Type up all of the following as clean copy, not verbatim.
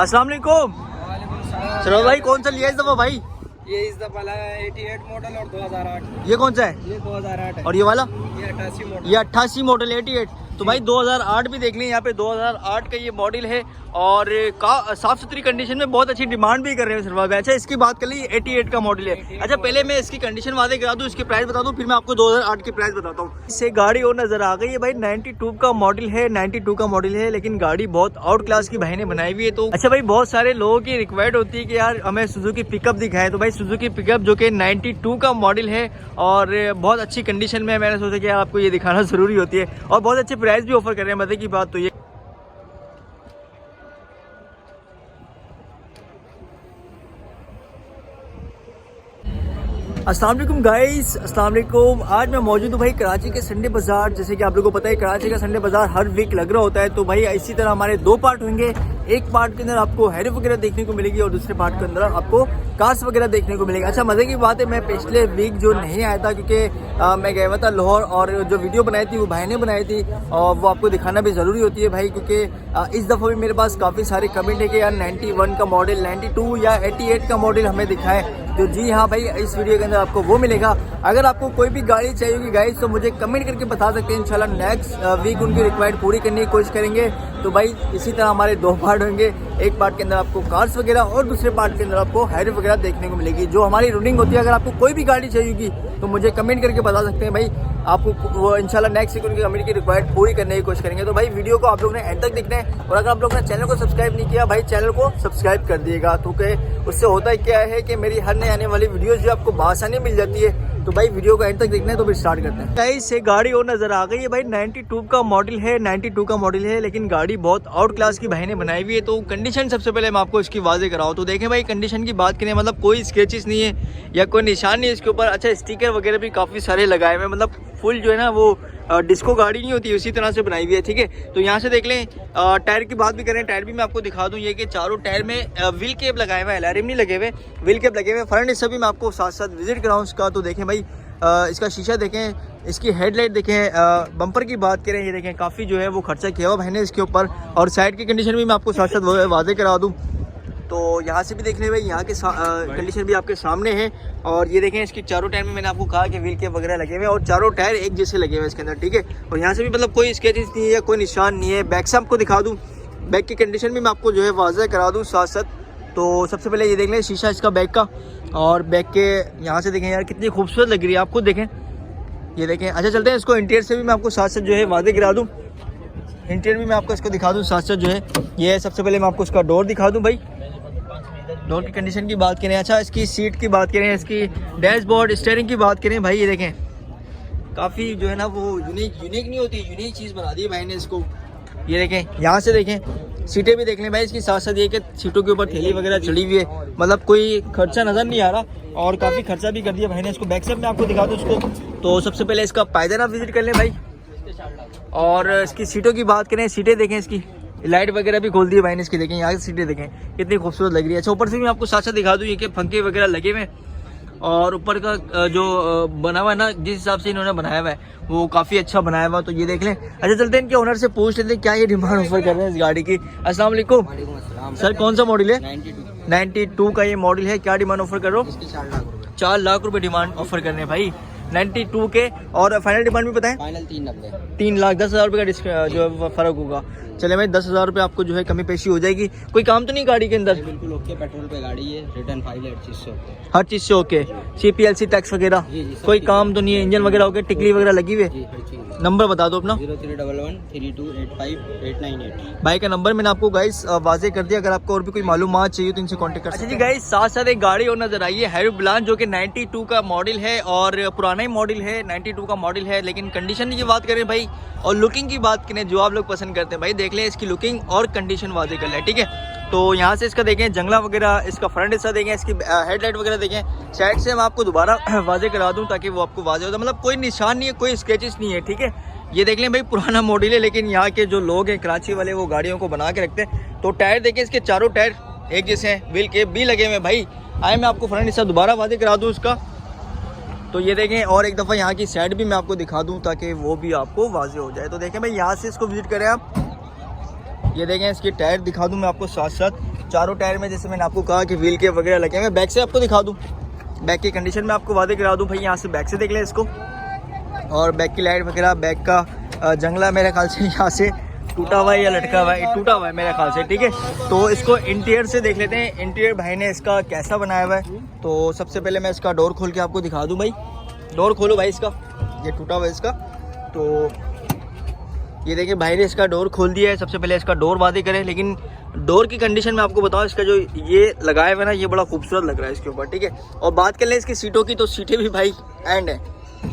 अस्सलाम वालेकुम। चलो भाई, कौन सा लिया इस दफा भाई? ये इस दफा लाया 88 मॉडल और 2008। ये कौन सा है? ये 2008 है। और ये वाला? ये 88 मॉडल। ये 88 मॉडल 88। तो भाई 2008 भी देख लें, यहाँ पे 2008 का ये मॉडल है और साफ सुथरी कंडीशन में बहुत अच्छी डिमांड भी कर रहे हैं सर भाई। अच्छा, इसकी बात कर ली, 88 का मॉडल है। अच्छा, पहले मैं इसकी कंडीशन वादे करा दूँ, इसकी प्राइस बता दूँ, फिर मैं आपको 2008 की प्राइस बताता हूँ। इससे गाड़ी और नजर आ गई है भाई। 92 का मॉडल है, 92 का मॉडल है, लेकिन गाड़ी बहुत आउट क्लास की भाई ने बनाई हुई है। तो अच्छा भाई, बहुत सारे लोगों की रिक्वायर्ड होती है कि यार हमें सुजुकी पिकअप दिखाए। तो भाई सुजुकी पिकअप जो कि 92 का मॉडल है और बहुत अच्छी कंडीशन में, मैंने सोचा कि आपको ये दिखाना जरूरी होती है और बहुत अच्छे प्राइस भी ऑफर कर रहे हैं। मजे की बात तो ये अस्सलाम वालेकुम गाइस, अस्सलाम वालेकुम। आज मैं मौजूद हूँ भाई कराची के संडे बाजार। जैसे कि आप लोगों को पता है, कराची का संडे बाजार हर वीक लग रहा होता है। तो भाई इसी तरह हमारे दो पार्ट होंगे। एक पार्ट के अंदर आपको हैरिफ वगैरह देखने को मिलेगी और दूसरे पार्ट के अंदर आपको कार्स वगैरह देखने को मिलेगी। अच्छा, मजे की बात है, मैं पिछले वीक जो नहीं आया था क्योंकि मैं गया हुआ था लाहौर, और जो वीडियो बनाई थी वो भाई ने बनाई थी और वो आपको दिखाना भी ज़रूरी होती है भाई, क्योंकि इस दफ़ा भी मेरे पास काफ़ी सारे कमेंट है कि यार 91 का मॉडल, 92 या 88 का मॉडल हमें दिखाएं। तो जी हाँ भाई, इस वीडियो के अंदर आपको वो मिलेगा। अगर आपको कोई भी गाड़ी चाहिए होगी गाइस, तो मुझे कमेंट करके बता सकते हैं। इंशाल्लाह नेक्स्ट वीक उनकी रिक्वायर्ड पूरी करने की कोशिश करेंगे। तो भाई इसी तरह हमारे दो पार्ट होंगे। एक पार्ट के अंदर आपको कार्स वगैरह और दूसरे पार्ट के अंदर आपको हैरिफ वगैरह देखने को मिलेगी, जो हमारी रूटिंग होती है। अगर आपको कोई भी गाड़ी चाहिए होगी तो मुझे कमेंट करके बता सकते हैं भाई, आपको वो इंशाल्लाह नेक्स्ट वीक उनकी कमेंट की रिक्वायर्ड पूरी करने की कोशिश करेंगे। तो भाई वीडियो को आप लोग ने एंड तक देखना है और अगर आप लोग ने चैनल को सब्सक्राइब नहीं किया भाई, चैनल को सब्सक्राइब कर दिएगा। क्योंकि उससे होता है क्या है कि मेरी हर नई आने वाली वीडियोस जो आपको बआसानी मिल जाती है। तो भाई वीडियो को एंड तक देखना है। तो फिर स्टार्ट करते हैं। गाइस, से गाड़ी और नजर आ गई है भाई। 92 का मॉडल है, 92 का मॉडल है, लेकिन गाड़ी बहुत आउट क्लास की भाई ने बनाई हुई है। तो कंडीशन सबसे पहले मैं आपको इसकी वाजे कराऊँ तो देखें भाई, कंडीशन की बात करें, मतलब कोई स्केचेस नहीं है या कोई निशान नहीं है इसके ऊपर। अच्छा, स्टिकर वगैरह भी काफ़ी सारे लगाए हुए हैं, मतलब फुल जो है ना वो डिस्को गाड़ी नहीं होती, उसी तरह से बनाई हुई है। ठीक है, तो यहाँ से देख लें। टायर की बात भी करें, टायर भी मैं आपको दिखा दूँ। ये कि चारों टायर में व्हील केप लगाए हुए हैं, एलआरएम नहीं लगे हुए, व्हील केप लगे हुए हैं। फ्रंट हिस्सा भी मैं आपको साथ साथ विजिट कराऊँ उसका। तो देखें भाई, इसका शीशा देखें, इसकी हेडलाइट देखें, बम्पर की बात करें, ये देखें काफ़ी जो है वो खर्चा किया हुआ भाई ने इसके ऊपर। और साइड की कंडीशन भी मैं आपको साथ साथ वादे करा दूँ। तो यहाँ से भी देख लें भाई, यहाँ के कंडीशन भी आपके सामने है। और ये देखें, इसकी चारों टायर में मैंने आपको कहा कि व्हील केप वगैरह लगे हुए हैं और चारों टायर एक जैसे लगे हुए हैं इसके अंदर। ठीक है, और यहाँ से भी मतलब कोई स्केचेस नहीं है, कोई निशान नहीं है। बैक से आपको दिखा दूँ, बैक की कंडीशन भी मैं आपको जो है वाज़ह करा दूँ साथ साथ। तो सबसे पहले ये देख लें शीशा इसका बैक का, और बैक के यहाँ से देखें यार कितनी खूबसूरत लग रही है, आप खुद देखें, ये देखें। अच्छा, चलते हैं इसको इंटीरियर से भी मैं आपको साथ साथ जो है वादे गिरा दूँ। इंटीरियर भी मैं आपको इसको दिखा दूँ साथ साथ जो है। ये सबसे पहले मैं आपको इसका डोर दिखा दूँ भाई, डोर की कंडीशन की बात करें। अच्छा, इसकी सीट की बात करें, इसकी डैशबोर्ड, स्टीयरिंग की बात करें भाई, ये देखें काफ़ी जो है ना वो यूनिक नहीं होती, यूनिक चीज़ बना दी है भाई ने इसको। ये देखें, यहाँ से देखें, सीटें भी देख लें भाई इसकी। साथ साथ ये कि सीटों के ऊपर थैली वगैरह चढ़ी हुई है, मतलब कोई खर्चा नज़र नहीं आ रहा और काफ़ी खर्चा भी कर दिया भाई ने इसको। बैक साइड में आपको दिखा दूँ इसको। तो सबसे पहले इसका पायदान आप विजिट कर लें भाई। और इसकी सीटों की बात करें, सीटें देखें, इसकी लाइट वगैरह भी खोल दी है भाई ने इसकी। देखें यहाँ की सीटें देखें कितनी खूबसूरत लग रही है। अच्छा, ऊपर से भी मैं आपको साथ साथ दिखा दूँ, ये कि पंखे वगैरह लगे हुए हैं और ऊपर का जो बना हुआ है ना, जिस हिसाब से इन्होंने बनाया हुआ है वो काफ़ी अच्छा बनाया हुआ। तो ये देख लें। अच्छा, चलते हैं इनके ओनर से पूछ लेते हैं क्या ये डिमांड ऑफर कर रहे हैं इस गाड़ी की। अस्सलाम वालेकुम सर, कौन सा मॉडल है? 92 का ये मॉडल है। क्या डिमांड ऑफर कर रहे हो? 4 लाख रुपए डिमांड ऑफर कर रहे हैं भाई 92 के। और फाइनल डिमांड भी बताएं? फाइनल 3 लाख 10 हज़ार रुपये का जो फ़र्क होगा। चले भाई, 10 हज़ार रुपये आपको जो है कमी पेशी हो जाएगी। कोई काम तो नहीं गाड़ी के अंदर? बिल्कुल ओके, पेट्रोल पे गाड़ी है, रिटर्न फाइल है, हर चीज़ से ओके। CPLC टैक्स वगैरह कोई काम तो नहीं है? इंजन वगैरह ओके, टिकली वगैरह लगी हुई है? नंबर बता दो अपना। 03113285 भाई का नंबर मैंने आपको गाइस वाजे कर दिया। अगर आपको और भी कोई मालूमात चाहिए तो इनसे कांटेक्ट कर सकते हैं। अच्छा जी गाइस, साथ साथ एक गाड़ी और नजर आई है, हैरिफ ब्लान, जो कि 92 का मॉडल है और पुराना ही मॉडल है, 92 का मॉडल है। लेकिन कंडीशन की बात करें भाई और लुकिंग की बात करें, जो आप लोग पसंद करते हैं भाई, देख लें इसकी लुकिंग और कंडीशन वाजे कर लें। ठीक है, तो यहाँ से इसका देखें जंगला वगैरह, इसका फ्रंट हिस्सा देखें, इसकी हेडलाइट वगैरह देखें। साइड से मैं आपको दोबारा वाजे करा दूँ ताकि वो आपको वाजे हो, मतलब कोई निशान नहीं है, कोई स्केचेस नहीं है। ठीक है, ये देख लें भाई, पुराना मॉडल है, लेकिन यहाँ के जो लोग हैं कराची वाले वो गाड़ियों को बना के रखते हैं। तो टायर देखें, इसके चारों टायर एक जैसे हैं, व्हील केप भी लगे हुए हैं भाई। आए मैं आपको फ्रंट हिस्सा दोबारा वादे करा दूँ उसका। तो ये देखें, और एक दफ़ा यहाँ की साइड भी मैं आपको दिखा दूँ ताकि वो भी आपको वाजे हो जाए। तो देखें भाई, यहाँ से इसको विजिट करें आप। ये देखें, इसके टायर दिखा दूँ मैं आपको साथ साथ। चारों टायर में जैसे मैंने आपको कहा कि व्हील के वगैरह लगे हैं। मैं बैक से आपको दिखा दूँ, बैक की कंडीशन में आपको वादे करा दूँ भाई। यहाँ से बैक से देख लें इसको, और बैक की लाइट वगैरह, बैक का जंगला मेरे ख्याल से यहाँ से टूटा हुआ है या लटका हुआ है, टूटा हुआ है मेरे ख्याल से, ठीक है। तो इसको इंटीरियर से देख लेते हैं, इंटीरियर भाई ने इसका कैसा बनाया हुआ है। तो सबसे पहले मैं इसका डोर खोल के आपको दिखा दूँ भाई। डोर खोलो भाई इसका, ये टूटा हुआ है इसका। तो ये देखिए भाई ने इसका डोर खोल दिया है। सबसे पहले इसका डोर वादे करें, लेकिन डोर की कंडीशन में आपको बताऊं, इसका जो ये लगाया हुआ है ना, ये बड़ा खूबसूरत लग रहा है इसके ऊपर, ठीक है। और बात कर लें इसकी सीटों की, तो सीटें भी भाई एंड है।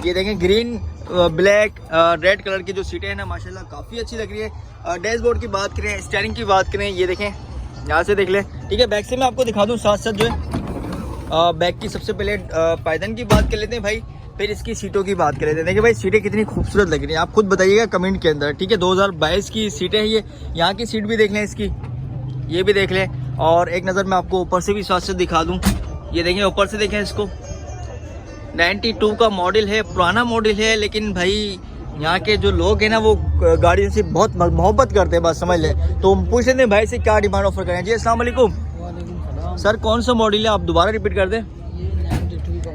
ये देखें ग्रीन, ब्लैक, रेड कलर की जो सीटें हैं ना, माशाल्लाह काफ़ी अच्छी लग रही है। डैशबोर्ड की बात करें, स्टीयरिंग की बात करें, ये देखें यहाँ से देख लें, ठीक है। बैक से मैं आपको दिखा दूँ साथ साथ जो है बैक की। सबसे पहले पायदान की बात कर लेते हैं भाई, फिर इसकी सीटों की बात कर लेते हैं। देखिए भाई सीटें कितनी खूबसूरत लग रही हैं, आप खुद बताइएगा कमेंट के अंदर, ठीक है। 2022 की सीटें हैं ये। यहाँ की सीट भी देख लें इसकी, ये भी देख लें। और एक नज़र मैं आपको ऊपर से भी साथ से दिखा दूँ, ये देखें ऊपर से देखें इसको। 92 का मॉडल है, पुराना मॉडल है, लेकिन भाई यहाँ के जो लोग हैं ना, वो गाड़ी से बहुत मोहब्बत करते हैं, बस समझ लें। तो पूछ लेते हैं भाई से क्या डिमांड ऑफर करें। जी अस्सलाम वालेकुम सर, कौन सा मॉडल है, आप दोबारा रिपीट कर दें।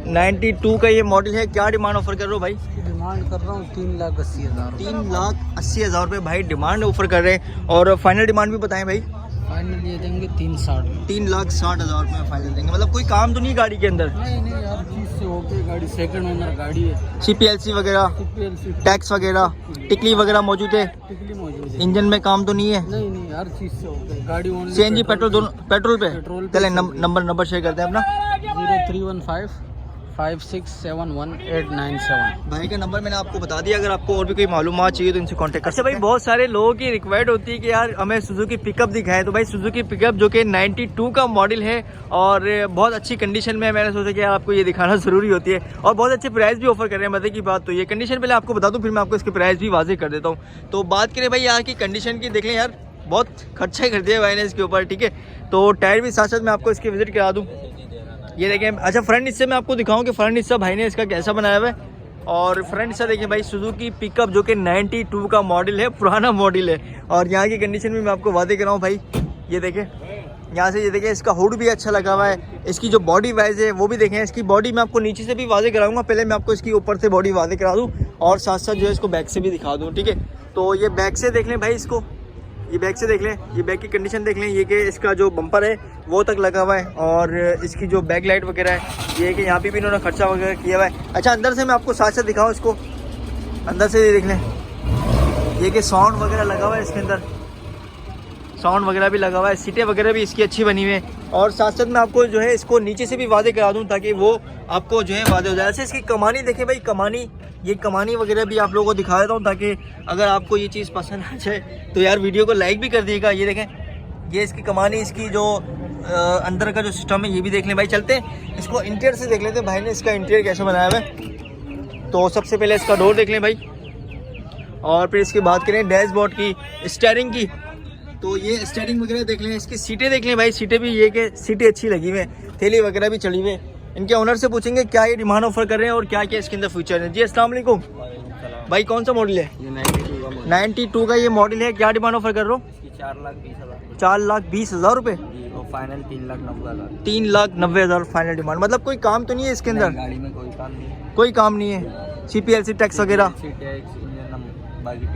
92 का ये मॉडल है, क्या डिमांड ऑफर कर रहे हो भाई। डिमांड कर रहा हूँ 3,80,000। 3,80,000 रुपये भाई डिमांड ऑफर कर रहे हैं। और फाइनल डिमांड भी बताएं भाई। फाइनल ये देंगे 3,60,000 में। 3,60,000 रुपये फाइनल देंगे। मतलब कोई काम तो नहीं गाड़ी के अंदर। नहीं यार, चीज़ से होके गाड़ी सेकंड ओनर गाड़ी है। CPLC वगैरह, टैक्स वगैरह, टिकली वगैरह मौजूद है। टिकली मौजूद है। इंजन में काम तो नहीं है। नहीं हर चीज़ से होके गाड़ी ओनली। CNG पेट्रोल दोनों, पेट्रोल पे चले। नंबर शेयर करते हैं अपना। 031556711897। भाई का नंबर मैंने आपको बता दिया। अगर आपको और भी कोई मालूमात चाहिए तो इनसे कांटेक्ट कर सकते हैं। भाई बहुत सारे लोगों की रिक्वायर्ड होती है कि यार हमें सुजुकी पिकअप दिखाएं, तो भाई सुजुकी पिकअप जो कि 92 का मॉडल है और बहुत अच्छी कंडीशन में है, मैंने सोचा कि यार आपको ये दिखाना ज़रूरी होती है। और बहुत अच्छे प्राइस भी ऑफर कर रहे हैं। मजे की बात तो ये कंडीशन पहले आपको बता दूँ, फिर मैं आपको इसके प्राइस भी वाजे कर देता हूँ। तो बात करें भाई यहाँ की कंडीशन की, देख लें यार बहुत खर्चा ही कर दिया भाई ने इसके ऊपर, ठीक है। तो टायर भी साथ साथ मैं आपको इसकी विजिट करा दूँ, ये देखें। अच्छा फ्रंट हिस्से में आपको दिखाऊं कि फ्रंट हिस्सा भाई ने इसका कैसा बनाया हुआ है। और फ्रंट हिस्सा देखें भाई, सुजुकी पिकअप जो कि 92 का मॉडल है, पुराना मॉडल है। और यहाँ की कंडीशन भी मैं आपको वादे कर रहा हूँ भाई, ये देखें यहाँ से, ये देखें इसका हुड भी अच्छा लगा हुआ है। इसकी जो बॉडी वाइज है वो भी देखें, इसकी बॉडी मैं आपको नीचे से भी वादे कराऊंगा। पहले मैं आपको इसकी ऊपर से बॉडी वादे करा दूँ और साथ साथ जो है इसको बैक से भी दिखा दूँ, ठीक है। तो ये बैक से देख लें भाई इसको, ये बैक से देख लें, ये बैक की कंडीशन देख लें। ये कि इसका जो बम्पर है वो तक लगा हुआ है और इसकी जो बैक लाइट वगैरह है, ये है कि यहाँ पे भी इन्होंने खर्चा वगैरह किया हुआ है। अच्छा अंदर से मैं आपको साथ साथ दिखाऊँ इसको, अंदर से ये देख लें, ये कि साउंड वगैरह लगा हुआ है इसके अंदर, साउंड वगैरह भी लगा हुआ है। सीटें वगैरह भी इसकी अच्छी बनी हुई है। और साथ साथ मैं आपको जो है इसको नीचे से भी वादे करा दूँ ताकि वो आपको जो है वादे हो जाए। ऐसे इसकी कमानी देखें भाई, कमानी, ये कमानी वगैरह भी आप लोगों को दिखा देता हूँ ताकि अगर आपको ये चीज़ पसंद आ जाए तो यार वीडियो को लाइक भी कर दिएगा। ये देखें, ये इसकी कमानी, इसकी जो अंदर का जो सिस्टम है ये भी देख लें भाई। चलते हैं इसको इंटीरियर से देख लेते हैं भाई ने इसका इंटीरियर कैसे बनाया हुआ है। तो सबसे पहले इसका डोर देख लें भाई, और फिर इसकी बात करें डैशबोर्ड की, स्टीयरिंग की। तो ये स्टीयरिंग वगैरह देख लें, इसकी सीटें देख लें भाई। सीटें भी ये कि सीटें अच्छी लगी हुई हैं, थैली वगैरह भी चढ़ी हुई है। इनके ओनर से पूछेंगे क्या ये डिमांड ऑफर कर रहे हैं और क्या क्या इसके अंदर फीचर है। जी अस्सलाम वालेकुम भाई, कौन सा मॉडल है। ये 92 का ये मॉडल है, क्या डिमांड ऑफर कर रहे हो। 4,20,000। 4,20,000 रुपये। फाइनल 3,90,000। 3,90,000 final demand. मतलब कोई काम तो नहीं है इसके अंदर। गाड़ी में कोई काम नहीं, कोई काम नहीं है। CPLC टैक्स वगैरह, बाकी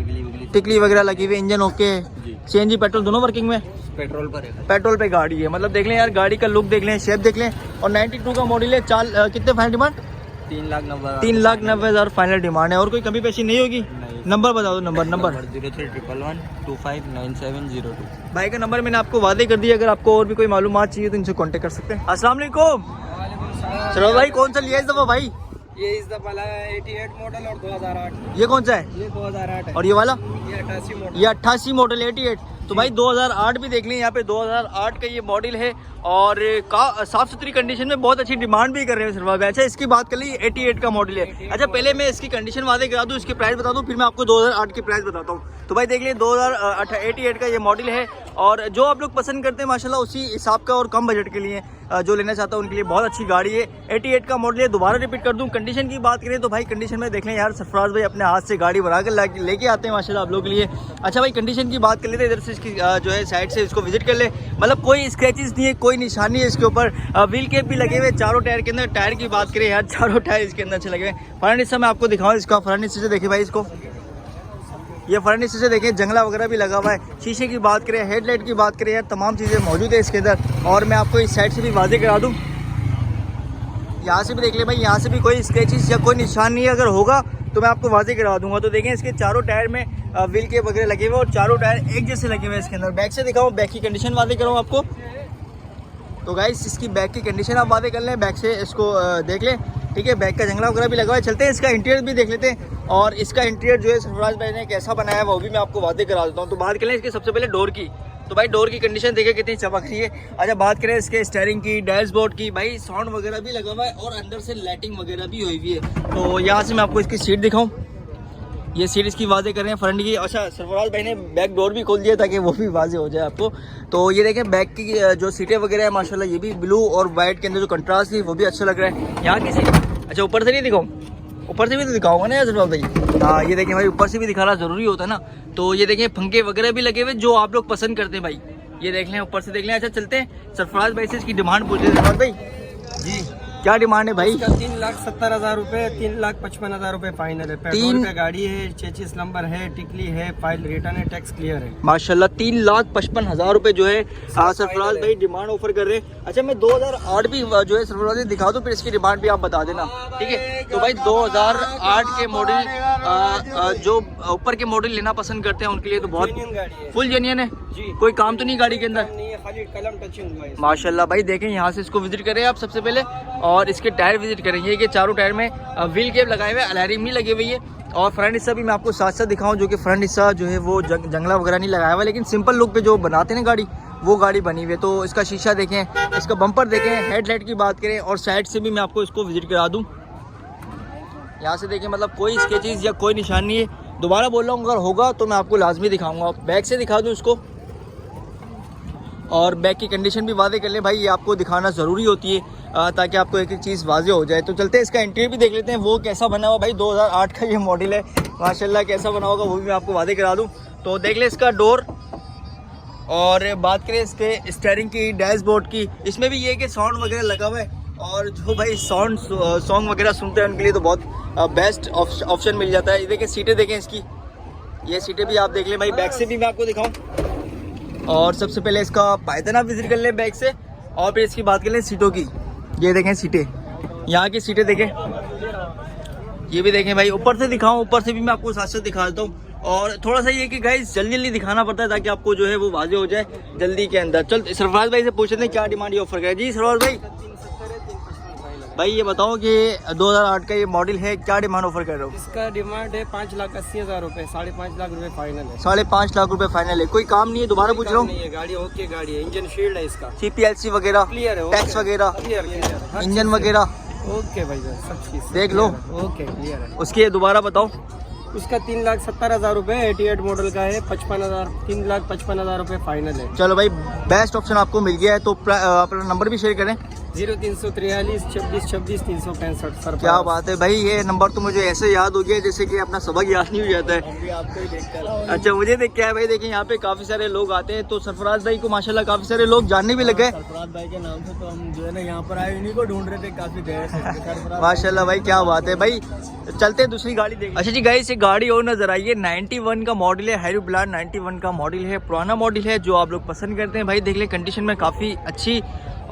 टिकली वगैरह लगी हुई, इंजन ओके, CNG पेट्रोल दोनों वर्किंग में, पेट्रोल पर है। पेट्रोल पे गाड़ी है। मतलब देख लें यार, गाड़ी का लुक देख लें, शेप देख लें। और 92 का मॉडल है। कितने फाइनल डिमांड। 3,90,000। 3,90,000 फाइनल डिमांड है। और कोई कमी पेशी नहीं होगी। नंबर बता दो, नंबर 031112597002। भाई का नंबर मैंने आपको वादे कर दिया। अगर आपको और भी कोई मालूमात चाहिए तो इनसे कांटेक्ट कर सकते हैं। अस्सलाम वालेकुम। चलो भाई, कौन सा लिया इस दफा भाई। ये इस दफा 88 मॉडल और 2008। ये कौन सा है। ये 2008 है। और ये वाला, ये 88 मॉडल। ये 88 मॉडल 88। तो भाई 2008 भी देख लें, यहाँ पे 2008 का ये मॉडल है और साफ सुथरी कंडीशन में, बहुत अच्छी डिमांड भी कर रहे हैं सिर्फ। अच्छा इसकी बात कर ली, 88 का मॉडल है। अच्छा पहले मैं इसकी कंडीशन वादे करा दूँ, इसके प्राइस बता दूँ, फिर मैं आपको 2008 के प्राइस बताता हूँ। तो भाई देख लें 2088 का ये मॉडल है और जो आप लोग पसंद करते हैं माशाल्लाह उसी हिसाब का और कम बजट के लिए जो लेना चाहता हूँ उनके लिए बहुत अच्छी गाड़ी है। 88 का मॉडल है। दोबारा रिपीट कर दूँ, कंडीशन की बात करें तो भाई कंडीशन में देख लें यार, सरफराज भाई अपने हाथ से गाड़ी बना कर लेके आते हैं माशाल्लाह आप लोगों के लिए। अच्छा भाई कंडीशन की बात कर लेते हैं, इधर से इसकी जो है साइड से इसको विजिट कर ले। मतलब कोई स्क्रैचेस नहीं है, कोई निशानी है इसके ऊपर। व्हील कैप भी लगे हुए चारों टायर के अंदर। टायर की बात करें यार, चारों टायर इसके अंदर अच्छे लगे हुए। फ्रंट हिस्सा मैं आपको दिखाऊँ, इसका फ्रंट हिस्से से देखिए भाई, इसको ये फ्रंट हिस्से से देखें जंगला वगैरह भी लगा हुआ है। शीशे की बात करें, हेडलाइट की बात करें यार, तमाम चीज़ें मौजूद है इसके अंदर। और मैं आपको इस साइड से भी वाजे करा दूँ, यहाँ से भी देख ले भाई, यहाँ से भी कोई स्क्रैचेस या कोई निशान नहीं है। अगर होगा तो मैं आपको वाजे करा दूंगा। तो देखें इसके चारों टायर में व्हील के वगैरह लगे हुए और चारों टायर एक जैसे लगे हुए हैं इसके अंदर। बैक से दिखाऊँ, बैक की कंडीशन वादे कराऊँ आपको। तो गाइस इसकी बैक की कंडीशन आप वादे कर लें, बैक से इसको देख लें, ठीक है। बैक का जंगला वगैरह भी लगा हुआ है। चलते हैं इसका इंटीरियर भी देख लेते हैं, और इसका इंटीरियर जो है सरफराज भाई ने कैसा बनाया है वो भी मैं आपको वादे करा देता हूँ। तो बात करें इसके सबसे पहले डोर की, तो भाई डोर की कंडीशन देखिए कितनी चमक रही है। अच्छा बात करें इसके स्टीयरिंग की, डैशबोर्ड की, भाई साउंड वगैरह भी लगा हुआ है और अंदर से लाइटिंग वगैरह भी हुई है। तो यहाँ से मैं आपको इसकी सीट दिखाऊँ, ये सीट इसकी वाजे कर रहे हैं फ्रंट की। अच्छा सरफराज भाई ने बैक डोर भी खोल दिया ताकि वो भी वाजे हो जाए आपको। तो ये देखें बैक की जो सीटें वगैरह है माशाल्लाह, ये भी ब्लू और वाइट के अंदर जो कंट्रास्ट है वो भी अच्छा लग रहा है। यहाँ की सीट, अच्छा ऊपर से नहीं दिखाऊँ, ऊपर से भी तो दिखाऊंगा ना यार सरफराज भाई। हाँ ये देखें भाई, ऊपर से भी दिखाना ज़रूरी होता है ना। तो ये देखें पंखे वगैरह भी लगे हुए जो आप लोग पसंद करते हैं भाई, ये देख लें, ऊपर से देख लें। अच्छा चलते हैं सरफराज भाई से इसकी डिमांड पूछते हैं। सरफराज भाई जी क्या डिमांड है भाई? 3,70,000 रुपए, 3,55,000 रुपए फाइनल है। पेट्रोल पे गाड़ी है, 66 नंबर है, टिकली है, फाइल रिटर्न है, टैक्स क्लियर है माशाल्लाह। 3,55,000 रुपए जो है सरफराज भाई डिमांड ऑफर कर रहे हैं। अच्छा मैं 2008 भी जो है सरफराज दिखा दूं, फिर इसकी डिमांड भी आप बता देना, ठीक है। तो भाई 2008 के मॉडल जो ऊपर के मॉडल लेना पसंद करते हैं उनके लिए तो बहुत फुल जेन्युइन है जी। कोई काम तो नहीं गाड़ी के अंदर? खाली कलम टचिंग हुआ है माशाल्लाह भाई। देखें यहाँ से इसको विजिट करें आप सबसे पहले, और इसके टायर विजिट करेंगे कि चारों टायर में व्हील कैप लगाए हुए, अलैरिंग भी लगी हुई है। और फ्रंट हिस्सा भी मैं आपको साथ साथ दिखाऊं, जो कि फ्रंट हिस्सा जो है वो जंगला वगैरह नहीं लगाया हुआ, लेकिन सिंपल लुक पे जो बनाते हैं गाड़ी वो गाड़ी बनी हुई है। तो इसका शीशा देखें, इसका बम्पर देखें, हेडलाइट की बात करें, और साइड से भी मैं आपको इसको विजिट करा दूँ। यहाँ से देखें, मतलब कोई स्केचेस या कोई निशान नहीं है। दोबारा बोल रहा हूँ, अगर होगा तो मैं आपको लाजमी दिखाऊँगा। बैक से दिखा दूँ इसको, और बैक की कंडीशन भी वादे कर लें भाई, ये आपको दिखाना ज़रूरी होती है ताकि आपको एक एक चीज़ वाजे हो जाए। तो चलते हैं इसका इंटीरियर भी देख लेते हैं वो कैसा बना हुआ। भाई 2008 का ये मॉडल है माशाल्लाह, कैसा बना होगा वो भी मैं आपको वादे करा दूं। तो देख ले इसका डोर, और बात करें इसके स्टीयरिंग की, डैशबोर्ड की, इसमें भी ये कि साउंड वगैरह लगा हुआ है। और जो भाई सॉन्ग वगैरह सुनते हैं उनके लिए तो बहुत बेस्ट ऑप्शन मिल जाता है। ये देखिए सीटें देखें इसकी, ये सीटें भी आप देख लें भाई। बैक से भी मैं आपको दिखाऊँ, और सबसे पहले इसका पायदान आप विजिट कर लें बैक से, और फिर इसकी बात कर लें सीटों की। ये देखें सीटें, यहाँ की सीटें देखें, ये भी देखें भाई। ऊपर से दिखाऊं, ऊपर से भी मैं आपको साथ साथ दिखा देता हूँ। और थोड़ा सा ये कि गाइस जल्दी जल्दी दिखाना पड़ता है ताकि आपको जो है वो वाजे हो जाए जल्दी के अंदर। चल सरफराज भाई से पूछते हैं क्या डिमांड ये ऑफर करें। जी सरफराज भाई, भाई ये बताओ कि 2008 का ये मॉडल है, क्या डिमांड ऑफर कर रहे हो? इसका डिमांड है 5,80,000 रुपए, 5.5 लाख रुपए फाइनल है। 5.5 लाख रुपए फाइनल है। कोई काम नहीं है? दोबारा पूछ रहा हूँ। गाड़ी ओके गाड़ी है, इंजन शील्ड है इसका, CPLC वगैरह क्लियर है, टैक्स वगैरह, क्लियर, इंजन वगैरह ओके भाई सब चीज देख लो, ओके क्लियर है। उसके दोबारा बताओ। उसका 3,70,000 रुपए, 88 मॉडल का है, 3,55,000 रुपए फाइनल है। चलो भाई बेस्ट ऑप्शन आपको मिल गया है। तो अपना नंबर भी शेयर करें। 0343 26 26 365 सर। क्या बात है भाई, ये नंबर तो मुझे ऐसे याद हो गया जैसे कि अपना सबक याद नहीं हो जाता है। आपको ही देखकर अच्छा मुझे देख क्या है भाई, देखिए यहाँ पे काफी सारे लोग आते हैं, तो सरफराज भाई को माशाल्लाह काफी सारे लोग जानने भी लग गए। सरफराज भाई के नाम से तो हम जो है ना यहाँ पर आए, इन्हीं को ढूंढ रहे थे काफी देर से। माशाल्लाह भाई क्या बात है भाई। चलते हैं दूसरी गाड़ी देख। अच्छा जी गाइस, ये गाड़ी और नजर आई है, 91 का मॉडल है, हैरी ब्लाड 91 का मॉडल है, पुराना मॉडल है जो आप लोग पसंद करते हैं भाई। देख ले कंडीशन में काफ़ी अच्छी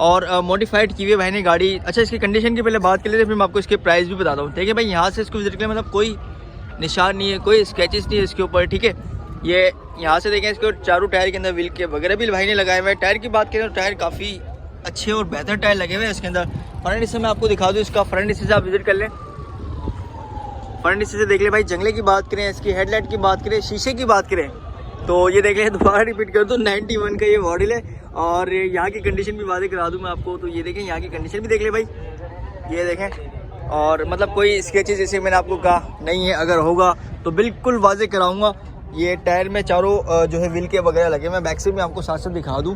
और मॉडिफाइड की हुई है भाई ने गाड़ी। अच्छा इसकी कंडीशन की पहले बात कर लेते हैं, फिर मैं आपको इसके प्राइस भी बताता हूँ। ठीक है भाई, यहाँ से इसको विजिट करें, मतलब कोई निशान नहीं है, कोई स्केचेस नहीं है इसके ऊपर। ठीक है, ये यहाँ से देखें, इसके चारों टायर के अंदर व्हील के वगैरह भी भाई ने लगाए हुए हैं। टायर की बात करें तो टायर काफ़ी अच्छे और बेहतर टायर लगे हुए हैं इसके अंदर। फ्रंट हिस्से मैं आपको दिखा दूँ, इसका फ्रंट हिस्से से आप विजिट कर लें, फ्रंट हिस्से से देख ले भाई। जंगले की बात करें, इसकी हेडलाइट की बात करें, शीशे की बात करें, तो ये देख ले, दोबारा रिपीट कर दूँ, 91 का ये मॉडल है। और यहाँ की कंडीशन भी वादे करा दूँ मैं आपको, तो ये देखें यहाँ की कंडीशन भी देख ले भाई, ये देखें। और मतलब कोई स्केचेस जैसे मैंने आपको कहा नहीं है, अगर होगा तो बिल्कुल वाजे कराऊंगा। ये टायर में चारों जो है व्हील के वगैरह लगे मैं बैक से भी आपको साथ साथ दिखा दूँ।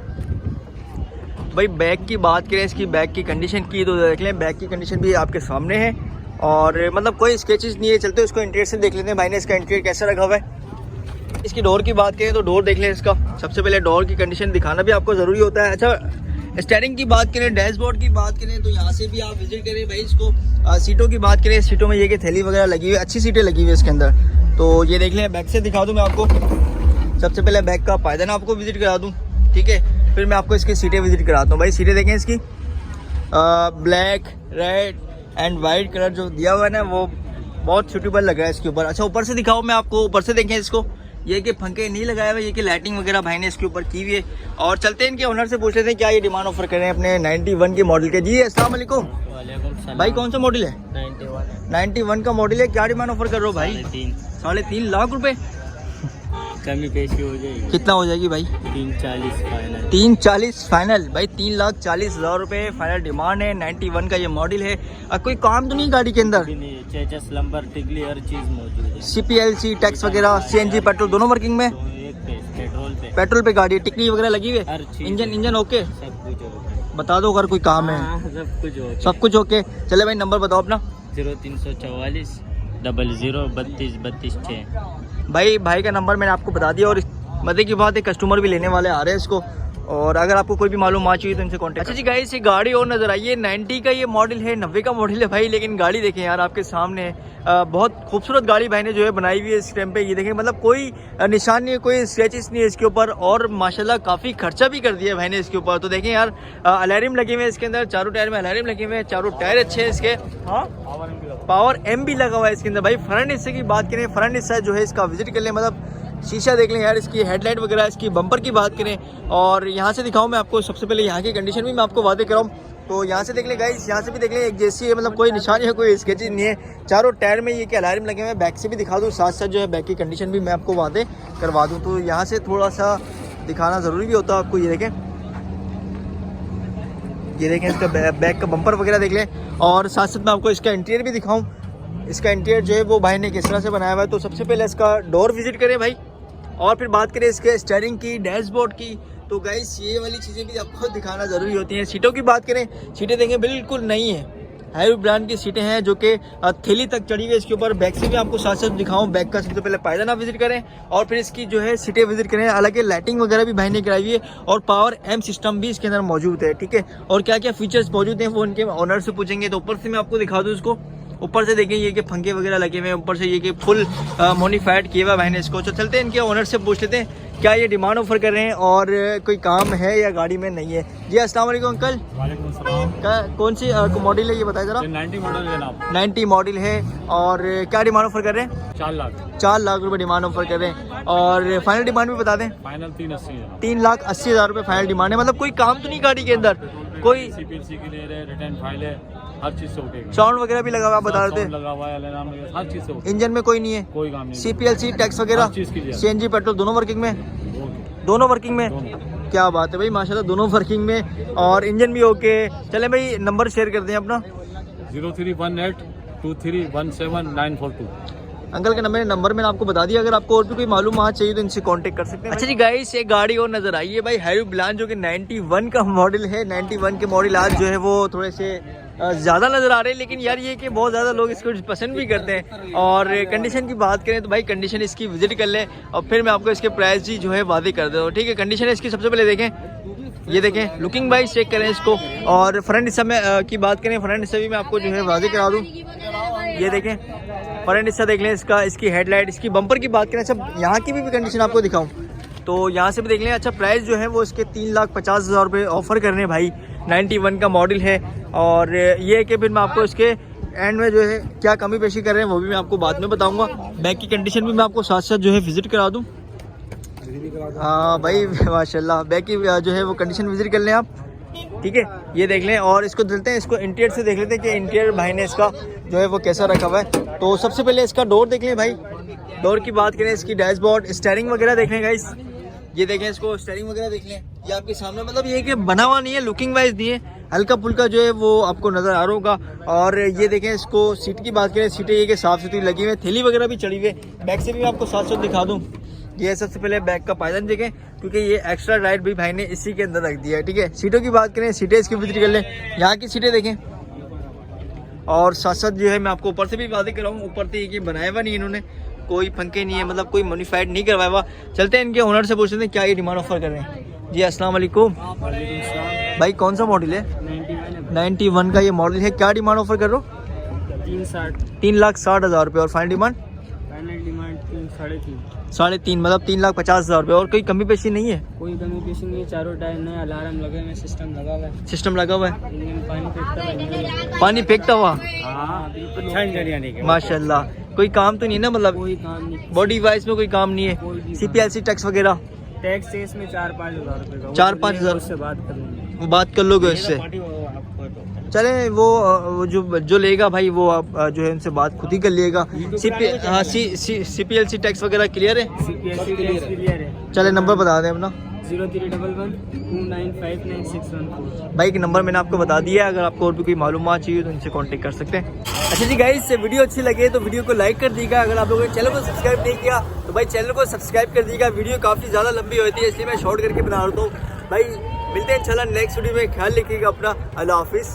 भाई बैक की बात करें, इसकी बैक की कंडीशन की तो देख लें, बैक की कंडीशन भी आपके सामने है और मतलब कोई स्केचेस नहीं है। चलते उसको इंटीरियर से देख लेते हैं भाई ने इसका इंटीरियर कैसा रखा हुआ है। इसकी डोर की बात करें तो डोर देख लें इसका। सबसे पहले डोर की कंडीशन दिखाना भी आपको ज़रूरी होता है। अच्छा स्टीयरिंग की बात करें, डैशबोर्ड की बात करें तो यहाँ से भी आप विजिट करें भाई इसको। सीटों की बात करें, सीटों में ये कि थैली वगैरह लगी हुई है, अच्छी सीटें लगी हुई है इसके अंदर। तो ये देख लें, बैक से दिखा दूँ मैं आपको। सबसे पहले बैक का पायदान आपको विजिट करा दूँ, ठीक है, फिर मैं आपको इसकी सीटें विजिट कराता हूँ। भाई सीटें देखें इसकी, black, red and white colour जो दिया हुआ है ना वो बहुत सूटेबल लग रहा है इसके ऊपर। अच्छा ऊपर से दिखाओ मैं आपको, ऊपर से देखें इसको, ये कि पंखे नहीं लगाया हुआ, ये कि लाइटिंग वगैरह भाई ने इसके ऊपर की हुई है। और चलते हैं इनके ओनर से पूछ लेते हैं क्या ये डिमांड ऑफर कर रहे हैं अपने 91 के मॉडल के। जी अस्सलाम वालेकुम भाई, कौन सा मॉडल है? 91 का मॉडल है। क्या डिमांड ऑफर कर रहे हो भाई? 3.5 लाख रुपए। कमी पेशी हो जाएगी। कितना हो जाएगी भाई? 340 फाइनल। 340 फाइनल भाई, 3,40,000 रुपए फाइनल डिमांड है। 91 का ये मॉडल है। कोई काम तो नहीं गाड़ी के अंदर? चेचस लंबर टिकली हर चीज मौजूद है। CPLC टैक्स वगैरह, CNG पेट्रोल दोनों वर्किंग में? पेट्रोल पे गाड़ी, टिकली वगैरह लगी हुई है, इंजन ओके, सब कुछ ओके। बता दो अगर कोई काम है। सब कुछ ओके। चले भाई नंबर बताओ अपना। 0344 00 32 32 6। भाई का नंबर मैंने आपको बता दिया। और मजे की बात है कस्टमर भी लेने वाले आ रहे हैं इसको, और अगर आपको कोई भी मालूमात चाहिए तो इनसे कांटेक्ट। अच्छा जी गाइस, ये गाड़ी और नजर आई है, 90 का ये मॉडल है, 90 का मॉडल है भाई, लेकिन गाड़ी देखें यार आपके सामने है। बहुत खूबसूरत गाड़ी भाई ने जो है बनाई हुई है इस टाइम पे। ये देखें मतलब कोई निशान नहीं है, कोई स्क्रैचेस नहीं है इसके ऊपर, और माशाल्लाह काफ़ी खर्चा भी कर दिया है भाई ने इसके ऊपर। तो देखें यार अलार्म लगे हुए हैं इसके अंदर, चारों टायर में अलार्म लगे हुए हैं, चारों टायर अच्छे हैं इसके। हाँ पावर M भी लगा हुआ है इसके अंदर भाई। फ्रंट हिस्से की बात करें, फ्रंट हिस्सा जो है इसका विजिट कर लें, मतलब शीशा देख लें यार, इसकी हेडलाइट वगैरह, इसकी बम्पर की बात करें। और यहाँ से दिखाऊं मैं आपको, सबसे पहले यहाँ की कंडीशन भी मैं आपको वादे कराऊँ तो यहाँ से देख लें गाइस, यहाँ से भी देख लें एक जैसी है, मतलब कोई निशान है, कोई स्केचेस नहीं है। चारों टायर में ये कि अलार्म लगे हुए हैं। बैक से भी दिखा दूँ, साथ साथ जो है बैक की कंडीशन भी मैं आपको वादे करवा दूँ। तो यहाँ से थोड़ा सा दिखाना ज़रूरी भी होता है आपको। ये देखें, ये देखें इसका बैक का बम्पर वगैरह देख लें, और साथ साथ मैं आपको इसका इंटीरियर भी दिखाऊँ। इसका इंटीरियर जो है वो भाई ने किस तरह से बनाया हुआ है। तो सबसे पहले इसका डोर विजिट करें भाई, और फिर बात करें इसके स्टीयरिंग की, डैशबोर्ड की। तो गाइस ये वाली चीज़ें भी आपको दिखाना ज़रूरी होती हैं। सीटों की बात करें, सीटें देखें बिल्कुल नई है, हैवी ब्रांड की सीटें हैं जो कि थैली तक चढ़ी हुई है इसके ऊपर। बैक से भी आपको साथ साथ दिखाऊं, बैक का सबसे पहले पायदान आप विजिट करें और फिर इसकी जो है सीटें विजिट करें। हालांकि लाइटिंग वगैरह भी भाई ने कराई हुई है, और पावर M सिस्टम भी इसके अंदर मौजूद है, ठीक है। और क्या क्या फीचर्स मौजूद हैं वो उनके ऑनर से पूछेंगे। तो ऊपर से मैं आपको दिखा दूँ इसको, ऊपर से देखें ये कि पंखे वगैरह लगे हुए हैं, ऊपर से ये कि फुल मॉडिफाइड किया हुआ भाई ने इसको। तो चलते हैं इनके ऑनर से पूछ लेते हैं क्या ये डिमांड ऑफर कर रहे हैं और कोई काम है या गाड़ी में नहीं है। जी अस्सलाम वालेकुम अंकल। वालेकुम सलाम। कौन सी मॉडल है ये बताए जरा? 90 मॉडल है जनाब। 90 मॉडल है। और क्या डिमांड ऑफर कर रहे हैं? 4 लाख रुपए डिमांड ऑफर कर रहे हैं। और फाइनल डिमांड भी बता दें। फाइनल 380 जनाब। 3,80,000 रुपए फाइनल डिमांड है। मतलब कोई काम तो नहीं गाड़ी के अंदर? कोई CPLC की ले रहे, रिटर्न फाइल है, हर चीज से ओके। साउंड वगैरह भी लगा हुआ, आप बता रहे थे? लगा हुआ है, अलार्म लगा, हर चीज से ओके। इंजन में कोई नहीं है? कोई काम नहीं। CPLC टैक्स वगैरह, CNG पेट्रोल दोनों वर्किंग में? दोनों वर्किंग में। क्या बात है भाई, माशाल्लाह दोनों वर्किंग में, और इंजन भी ओके। चले भाई नंबर शेयर कर दें अपना। 0318 2317 942। अंकल के नंबर मैंने आपको बता दिया। अगर आपको और भी कोई मालूमात चाहिए तो इनसे कांटेक्ट कर सकते हैं। अच्छा जी गाइस, एक गाड़ी और नजर आई है भाई, हैवी ब्लान, जो कि 91 का मॉडल है। 91 के मॉडल आज जो है वो थोड़े से ज़्यादा नज़र आ रहे हैं, लेकिन यार ये कि बहुत ज़्यादा लोग इसको पसंद भी करते हैं। और कंडीशन की बात करें तो भाई कंडीशन इसकी विजिट कर लें, और फिर मैं आपको इसके प्राइस जी जो है वादे कर देता हूँ, ठीक है। कंडीशन इसकी सबसे पहले देखें, ये देखें लुकिंग वाइज चेक करें इसको। और फ्रंट हिस्सा में की बात करें, फ्रंट हिस्सा भी मैं आपको जो है वादे करा दूँ। ये देखें फ्रंट हिस्सा देख लें इसका, इसकी हेडलाइट, इसकी बम्पर की बात करें। अच्छा यहाँ की भी कंडीशन आपको दिखाऊँ तो यहाँ से भी देख लें। अच्छा प्राइस जो है वो इसके 3,50,000 रुपये ऑफर कर रहे हैं भाई। 91 का मॉडल है। और ये कि फिर मैं आपको इसके एंड में जो है क्या कमी पेशी कर रहे हैं वो भी मैं आपको बाद में बताऊंगा। बैक की कंडीशन भी मैं आपको साथ साथ जो है विजिट करा दूं। हाँ भाई माशाल्लाह, बैक की जो है वो कंडीशन विजिट कर लें आप, ठीक है। ये देख लें, और इसको चलते हैं, इसको इंटीरियर से देख लेते हैं कि इंटीरियर भाई ने इसका जो है वो कैसा रखा हुआ है। तो सबसे पहले इसका डोर देख लें भाई। डोर की बात करें, इसकी डैशबोर्ड, स्टीयरिंग वगैरह देख लें गाइस। ये देखें इसको, स्टीयरिंग वगैरह देख लें, ये आपके सामने, मतलब ये कि बना हुआ नहीं है, लुकिंग वाइज नहीं है, हल्का फुल्का जो है वो आपको नज़र आ रहा होगा। और ये देखें इसको, सीट की बात करें, सीटें ये कि साफ़ सुथरी लगी हुई है, थैली वगैरह भी चढ़ी हुई है। बैक से भी मैं आपको साथ साथ दिखा दूँ। ये सबसे पहले बैग का पायदान देखें, क्योंकि ये एक्स्ट्रा राइड भी भाई ने इसी के अंदर रख दिया है। ठीक है, सीटों की बात करें, सीटें इसकी विजिट कर लें। यहाँ की सीटें देखें, और साथ साथ जो है मैं आपको ऊपर से भी वादे कर रहा हूँ, ऊपर से ये बनाया हुआ नहीं इन्होंने, कोई पंखे नहीं है, मतलब कोई मॉडिफाइड नहीं करवाया हुआ। चलते हैं इनके ओनर से पूछते हैं क्या ये डिमांड ऑफर कर रहे हैं। जी अस्सलाम वालेकुम भाई, कौन सा मॉडल है? 91 का ये मॉडल है। क्या डिमांड ऑफर कर रहे हो? 3,60,000 रुपये। और फाइनल डिमांड? फाइनल डिमांड 3.5 3.5, मतलब 3,50,000 रुपये। और कोई कमी पेशी नहीं है? कोई कमी पेशी नहीं है। चारों टायर नए, अलार्म लगे हुए, सिस्टम लगा हुआ है। सिस्टम लगा हुआ है, इंजन पानी फेंकता है। पानी फेंकता हुआ, हाँ बिल्कुल, अच्छा इंजन यानी कि माशाल्लाह। कोई काम तो नहीं ना, मतलब कोई काम नहीं, बॉडी वाइज में कोई काम नहीं कोई भी है? CPLC टैक्स वगैरह? टैक्स है इसमें 4-5 हज़ार रुपये का। 4-5 हज़ार उससे बात कर लेंगे, वो बात कर लोगे इससे? चले वो जो लेगा भाई वो आप जो है उनसे बात खुद ही कर लिएगा। CPLC टैक्स वगैरह क्लियर है? CPLC टैक्स क्लियर है। चले नंबर बता दें अपना। 0311295694। भाई के नंबर मैंने आपको बता दिया है, अगर आपको और भी कोई मालूमात चाहिए तो इनसे कांटेक्ट कर सकते हैं। अच्छा जी गाइस, वीडियो अच्छी लगे तो वीडियो को लाइक कर दीजिएगा। अगर आप लोगों ने चैनल को सब्सक्राइब नहीं किया तो भाई चैनल को सब्सक्राइब कर दीजिएगा। वीडियो काफ़ी ज़्यादा लंबी होती है, इसलिए मैं शॉर्ट करके बना रहा हूँ। भाई मिलते हैं इंशाल्लाह नेक्स्ट वीडियो में। ख्याल रखिएगा अपना। अल्लाह हाफिज़।